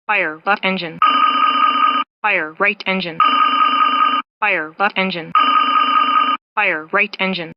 Fire left engine. Fire right engine. Fire left engine. Fire right engine.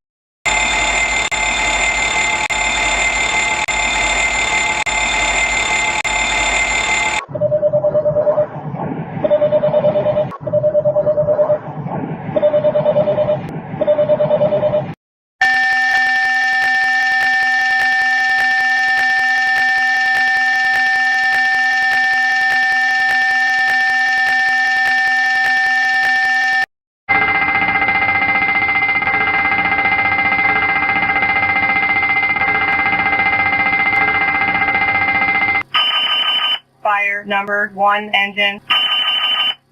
Fire number 1 engine.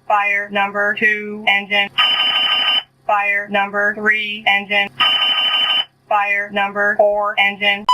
Fire number 2 engine. Fire number 3 engine. Fire number 4 engine.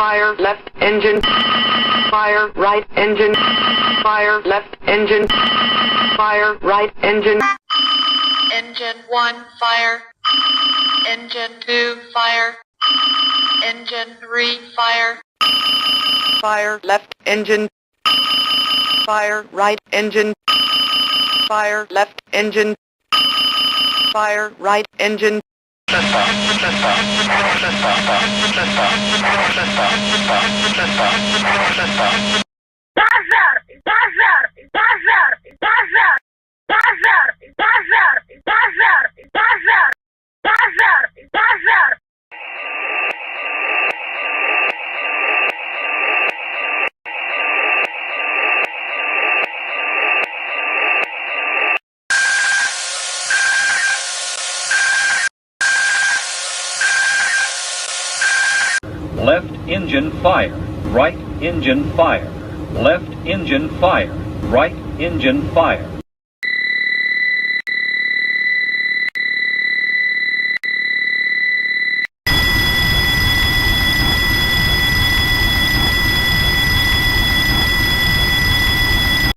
Fire left engine. Fire right engine. Fire left engine. Fire right engine. Engine 1 fire. Engine 2 fire. Engine 3 fire. Fire left engine. Fire right engine. Fire left engine. Fire right engine. Left engine fire, right engine fire, left engine fire, right engine fire.